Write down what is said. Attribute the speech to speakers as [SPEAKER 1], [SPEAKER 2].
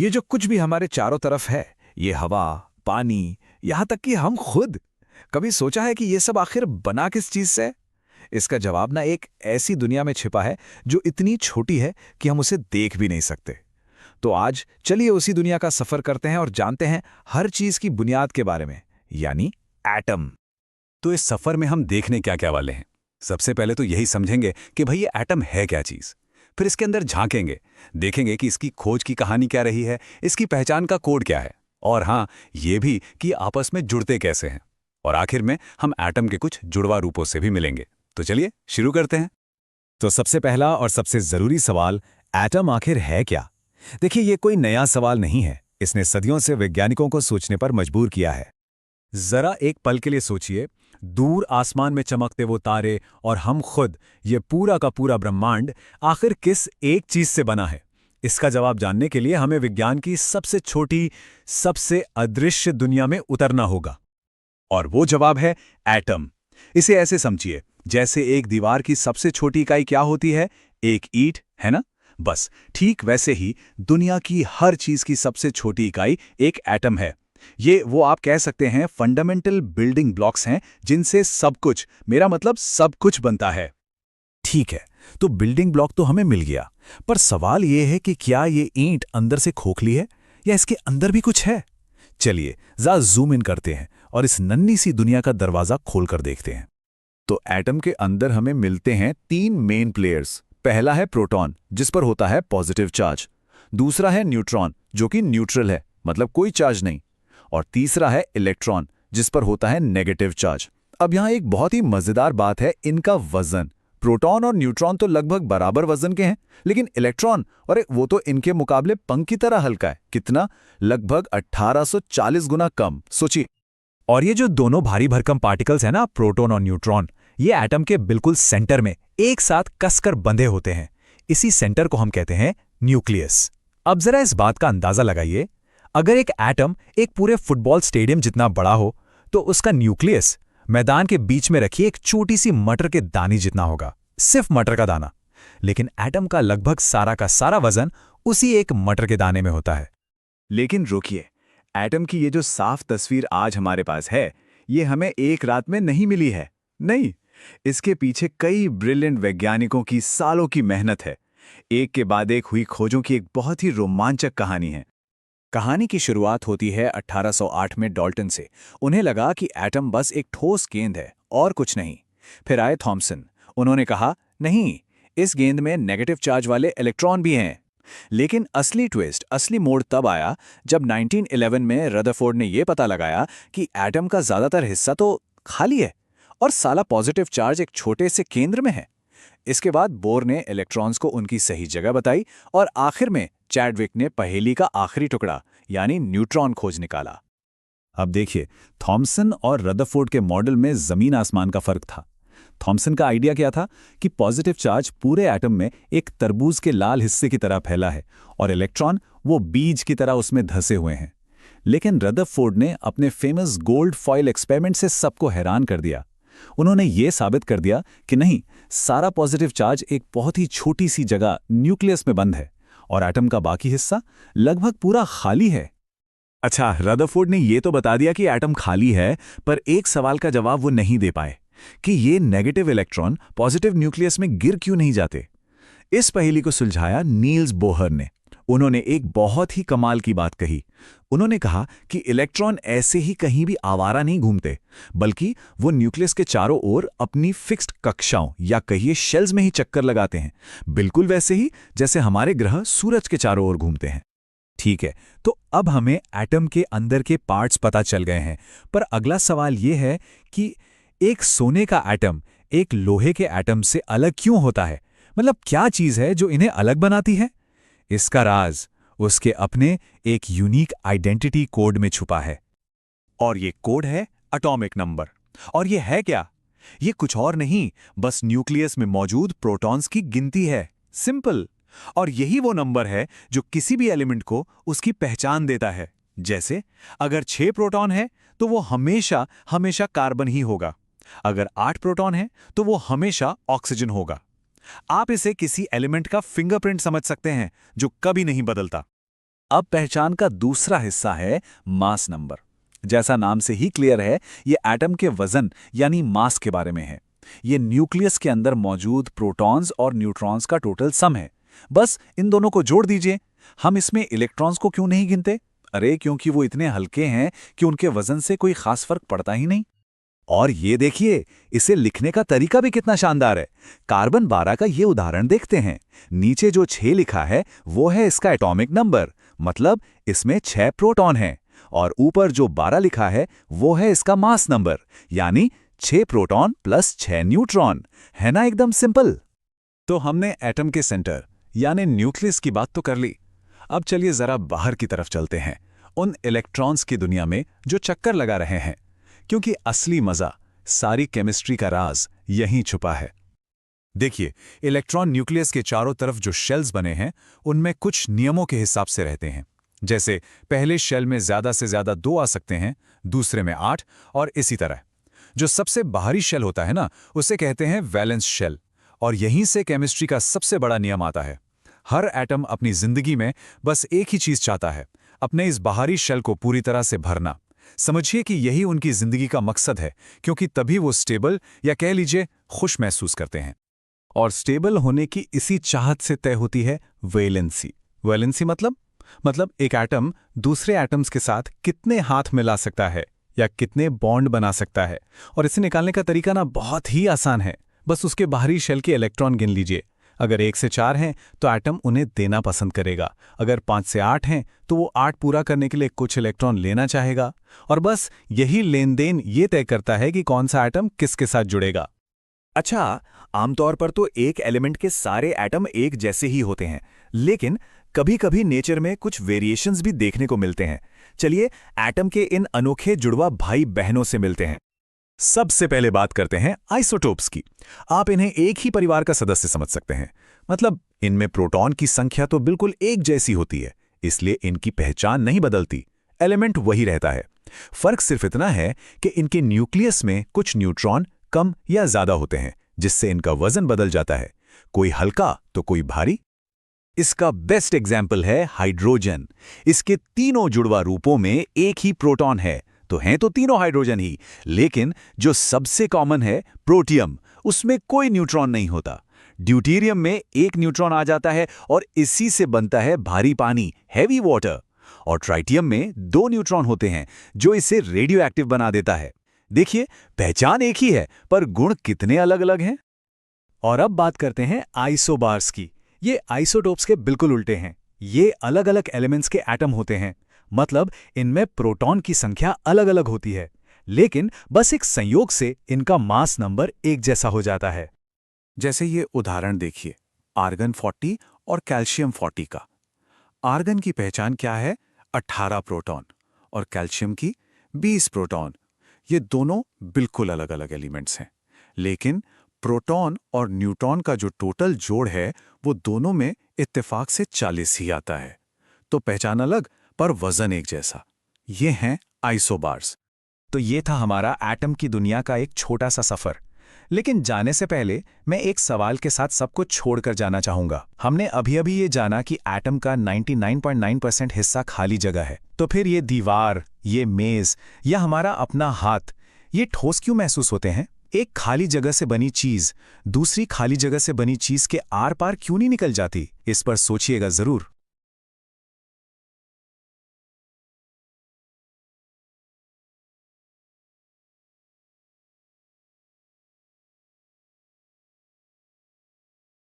[SPEAKER 1] ये जो कुछ भी हमारे चारों तरफ है, ये हवा, पानी, यहाँ तक कि हम खुद, कभी सोचा है कि ये सब आखिर बना किस चीज से है? इसका जवाब ना एक ऐसी दुनिया में छिपा है जो इतनी छोटी है कि हम उसे देख भी नहीं सकते। तो आज चलिए उसी दुनिया का सफर करते हैं और जानते हैं हर चीज की बुनियाद के बारे में, यानी एटम।
[SPEAKER 2] तो इस सफर में हम देखने क्या क्या वाले हैं? सबसे पहले तो यही समझेंगे कि भाई ये एटम है क्या चीज। फिर इसके अंदर झांकेंगे, देखेंगे कि इसकी खोज की कहानी क्या रही है, इसकी पहचान का कोड क्या है, और हाँ, ये भी कि आपस में जुड़ते कैसे हैं। और आखिर में हम एटम के कुछ जुड़वा रूपों से भी मिलेंगे। तो चलिए शुरू करते हैं।
[SPEAKER 1] तो सबसे पहला और सबसे जरूरी सवाल, एटम आखिर है क्या? देखिए, ये कोई नया सवाल नहीं है। इसने सदियों से वैज्ञानिकों को सोचने पर मजबूर किया है।
[SPEAKER 2] जरा एक पल के लिए सोचिए, दूर आसमान में चमकते वो तारे और हम खुद, ये पूरा का पूरा ब्रह्मांड आखिर किस एक चीज से बना है? इसका जवाब जानने के लिए हमें विज्ञान की सबसे छोटी, सबसे अदृश्य दुनिया में उतरना होगा। और वो जवाब है एटम। इसे ऐसे समझिए, जैसे एक दीवार की सबसे छोटी इकाई क्या होती है? एक ईंट, है ना? बस ठीक वैसे ही दुनिया की हर चीज की सबसे छोटी इकाई एक एटम है। ये वो आप कह सकते हैं फंडामेंटल बिल्डिंग ब्लॉक्स हैं जिनसे सब कुछ, मेरा मतलब सब कुछ बनता है।
[SPEAKER 1] ठीक है, तो बिल्डिंग ब्लॉक तो हमें मिल गया, पर सवाल ये है कि क्या ये ईंट अंदर से खोखली है या इसके अंदर भी कुछ है? चलिए जरा जूम इन करते हैं और इस नन्ही सी दुनिया का दरवाजा खोलकर देखते हैं। तो एटम के अंदर हमें मिलते हैं तीन मेन प्लेयर्स। पहला है प्रोटॉन, जिस पर होता है पॉजिटिव चार्ज। दूसरा है न्यूट्रॉन, जो कि न्यूट्रल है, मतलब कोई चार्ज नहीं। और तीसरा है इलेक्ट्रॉन, जिस पर होता है नेगेटिव चार्ज। अब यहाँ एक बहुत ही मजेदार बात है, इनका वजन। प्रोटॉन और न्यूट्रॉन तो लगभग बराबर वजन के हैं, लेकिन इलेक्ट्रॉन, अरे वो तो इनके मुकाबले पंख की तरह हल्का है। कितना? लगभग 1840 गुना कम। सोचिए।
[SPEAKER 2] और ये जो दोनों भारी भरकम पार्टिकल्स हैं ना, प्रोटॉन और न्यूट्रॉन, ये एटम के बिल्कुल सेंटर में एक साथ कसकर बंधे होते हैं। इसी सेंटर को हम कहते हैं न्यूक्लियस। अब जरा इस बात का अंदाजा लगाइए, अगर एक एटम एक पूरे फुटबॉल स्टेडियम जितना बड़ा हो, तो उसका न्यूक्लियस मैदान के बीच में रखी एक छोटी सी मटर के दाने जितना होगा, सिर्फ मटर का दाना। लेकिन एटम का लगभग सारा का सारा वजन उसी एक मटर के दाने में होता है।
[SPEAKER 1] लेकिन रुकिए, एटम की ये जो साफ तस्वीर आज हमारे पास है, ये हमें एक रात में नहीं मिली है। नहीं, इसके पीछे कई ब्रिलियंट वैज्ञानिकों की सालों की मेहनत है। एक के बाद एक हुई खोजों की एक बहुत ही रोमांचक कहानी है। कहानी की शुरुआत होती है 1808 में डाल्टन से। उन्हें लगा कि एटम बस एक ठोस गेंद है और कुछ नहीं। फिर आए थॉमसन। उन्होंने कहा, नहीं, इस गेंद में नेगेटिव चार्ज वाले इलेक्ट्रॉन भी हैं। लेकिन असली ट्विस्ट, असली मोड़ तब आया जब 1911 में रदरफोर्ड ने यह पता लगाया कि एटम का ज्यादातर हिस्सा तो खाली है और साला पॉजिटिव चार्ज एक छोटे से केंद्र में है। इसके बाद बोर ने इलेक्ट्रॉन्स को उनकी सही जगह बताई और आखिर में चैडविक ने पहेली का आखिरी टुकड़ा यानी न्यूट्रॉन खोज निकाला।
[SPEAKER 2] अब देखिए, थॉमसन और रदरफोर्ड के मॉडल में जमीन आसमान का फर्क था। थॉमसन का आइडिया क्या था कि पॉजिटिव चार्ज पूरे एटम में एक तरबूज के लाल हिस्से की तरह फैला है और इलेक्ट्रॉन वो बीज की तरह उसमें धंसे हुए हैं। लेकिन रदरफोर्ड ने अपने फेमस गोल्ड फॉइल एक्सपेरिमेंट से सबको हैरान कर दिया। उन्होंने ये साबित कर दिया कि नहीं, सारा पॉजिटिव चार्ज एक बहुत ही छोटी सी जगह न्यूक्लियस में बंद है और एटम का बाकी हिस्सा लगभग पूरा खाली है। अच्छा, रदरफोर्ड ने ये तो बता दिया कि एटम खाली है, पर एक सवाल का जवाब वो नहीं दे पाए कि ये नेगेटिव इलेक्ट्रॉन पॉजिटिव न्यूक्लियस में गिर क्यों नहीं जाते। इस पहेली को सुलझाया नील्स बोहर ने। उन्होंने एक बहुत ही कमाल की बात कही। उन्होंने कहा कि इलेक्ट्रॉन ऐसे ही कहीं भी आवारा नहीं घूमते, बल्कि वो न्यूक्लियस के चारों ओर अपनी फिक्स्ड कक्षाओं या कहिए शेल्स में ही चक्कर लगाते हैं, बिल्कुल वैसे ही जैसे हमारे ग्रह सूरज के चारों ओर घूमते हैं। ठीक है, तो अब हमें एटम के अंदर के पार्ट्स पता चल गए हैं, पर अगला सवाल ये है कि एक सोने का एटम एक लोहे के एटम से अलग क्यों होता है? मतलब क्या चीज है जो इन्हें अलग बनाती है? इसका राज उसके अपने एक यूनिक आइडेंटिटी कोड में छुपा है। और ये कोड है एटॉमिक नंबर। और ये है क्या? ये कुछ और नहीं, बस न्यूक्लियस में मौजूद प्रोटॉन्स की गिनती है। सिंपल। और यही वो नंबर है जो किसी भी एलिमेंट को उसकी पहचान देता है। जैसे अगर 6 प्रोटॉन है तो वो हमेशा हमेशा कार्बन ही होगा। अगर 8 प्रोटॉन है तो वो हमेशा ऑक्सीजन होगा। आप इसे किसी एलिमेंट का फिंगरप्रिंट समझ सकते हैं जो कभी नहीं बदलता। अब पहचान का दूसरा हिस्सा है मास नंबर। जैसा नाम से ही क्लियर है, ये एटम के वजन यानी मास के बारे में है। ये न्यूक्लियस के अंदर मौजूद प्रोटॉन्स और न्यूट्रॉन्स का टोटल सम है। बस इन दोनों को जोड़ दीजिए। हम इसमें इलेक्ट्रॉन्स को क्यों नहीं गिनते? अरे क्योंकि वो इतने हल्के हैं कि उनके वजन से कोई खास फर्क पड़ता ही नहीं। और ये देखिए, इसे लिखने का तरीका भी कितना शानदार है। कार्बन 12 का ये उदाहरण देखते हैं। नीचे जो 6 लिखा है वो है इसका एटॉमिक नंबर, मतलब इसमें 6 प्रोटॉन हैं। और ऊपर जो 12 लिखा है वो है इसका मास नंबर, यानी 6 प्रोटॉन प्लस 6 न्यूट्रॉन। है ना एकदम सिंपल। तो हमने एटम के सेंटर यानी न्यूक्लियस की बात तो कर ली। अब चलिए जरा बाहर की तरफ चलते हैं, उन इलेक्ट्रॉन्स की दुनिया में जो चक्कर लगा रहे हैं, क्योंकि असली मजा, सारी केमिस्ट्री का राज यहीं छुपा है। देखिए, इलेक्ट्रॉन न्यूक्लियस के चारों तरफ जो शेल्स बने हैं उनमें कुछ नियमों के हिसाब से रहते हैं। जैसे पहले शेल में ज्यादा से ज्यादा 2 आ सकते हैं, दूसरे में 8, और इसी तरह। जो सबसे बाहरी शेल होता है ना, उसे कहते हैं वैलेंस शेल। और यहीं से केमिस्ट्री का सबसे बड़ा नियम आता है। हर एटम अपनी जिंदगी में बस एक ही चीज चाहता है, अपने इस बाहरी शेल को पूरी तरह से भरना। समझिए कि यही उनकी जिंदगी का मकसद है, क्योंकि तभी वो स्टेबल या कह लीजिए खुश महसूस करते हैं। और स्टेबल होने की इसी चाहत से तय होती है वैलेंसी। वैलेंसी मतलब एक एटम दूसरे एटम्स के साथ कितने हाथ मिला सकता है या कितने बॉन्ड बना सकता है। और इसे निकालने का तरीका ना बहुत ही आसान है। बस उसके बाहरी शेल के इलेक्ट्रॉन गिन लीजिए। अगर 1 से 4 हैं तो एटम उन्हें देना पसंद करेगा। अगर 5 से 8 हैं तो वो 8 पूरा करने के लिए कुछ इलेक्ट्रॉन लेना चाहेगा। और बस यही लेन देन ये तय करता है कि कौन सा एटम किसके साथ जुड़ेगा।
[SPEAKER 3] अच्छा, आमतौर पर तो एक एलिमेंट के सारे एटम एक जैसे ही होते हैं, लेकिन कभी-कभी नेचर में कुछ वेरिएशंस भी देखने को मिलते हैं। चलिए एटम के इन अनोखे जुड़वा भाई बहनों से मिलते हैं।
[SPEAKER 2] सबसे पहले बात करते हैं आइसोटोप्स की। आप इन्हें एक ही परिवार का सदस्य समझ सकते हैं। मतलब इनमें प्रोटॉन की संख्या तो बिल्कुल एक जैसी होती है, इसलिए इनकी पहचान नहीं बदलती, एलिमेंट वही रहता है। फर्क सिर्फ इतना है कि इनके न्यूक्लियस में कुछ न्यूट्रॉन कम या ज्यादा होते हैं, जिससे इनका वजन बदल जाता है, कोई हल्का तो कोई भारी। इसका बेस्ट एग्जाम्पल है हाइड्रोजन। इसके तीनों जुड़वा रूपों में एक ही प्रोटॉन है, तो हैं तो तीनों हाइड्रोजन ही, लेकिन जो सबसे कॉमन है प्रोटियम, उसमें कोई न्यूट्रॉन नहीं होता। ड्यूटेरियम में एक न्यूट्रॉन आ जाता है और इसी से बनता है भारी पानी, हैवी वाटर। और ट्राइटियम में 2 न्यूट्रॉन होते हैं, जो इसे रेडियो एक्टिव बना देता है। देखिए, पहचान एक ही है, पर गुण कितने अलग अलग हैं।
[SPEAKER 4] और अब बात करते हैं आइसोबार्स की। ये आइसोटोप्स के बिल्कुल उल्टे हैं। ये अलग अलग एलिमेंट्स के एटम होते हैं, मतलब इनमें प्रोटॉन की संख्या अलग अलग होती है, लेकिन बस एक संयोग से इनका मास नंबर एक जैसा हो जाता है।
[SPEAKER 2] जैसे ये उदाहरण देखिए, आर्गन 40 और कैल्शियम 40 का। आर्गन की पहचान क्या है? 18 प्रोटॉन, और कैल्शियम की 20 प्रोटॉन। ये दोनों बिल्कुल अलग अलग एलिमेंट्स हैं, लेकिन प्रोटॉन और न्यूट्रॉन का जो टोटल जोड़ है वो दोनों में इत्तेफाक से 40 ही आता है। तो पहचान अलग पर वजन एक जैसा। ये हैं आइसोबार्स।
[SPEAKER 4] तो ये था हमारा एटम की दुनिया का एक छोटा सा सफर। लेकिन जाने से पहले मैं एक सवाल के साथ सब कुछ छोड़कर जाना चाहूंगा। हमने अभी ये जाना कि एटम का 99.9% हिस्सा खाली जगह है। तो फिर ये दीवार, ये मेज या हमारा अपना हाथ, ये ठोस क्यों महसूस होते हैं? एक खाली जगह से बनी चीज दूसरी खाली जगह से बनी चीज के आर पार क्यों नहीं निकल जाती? इस पर सोचिएगा जरूर।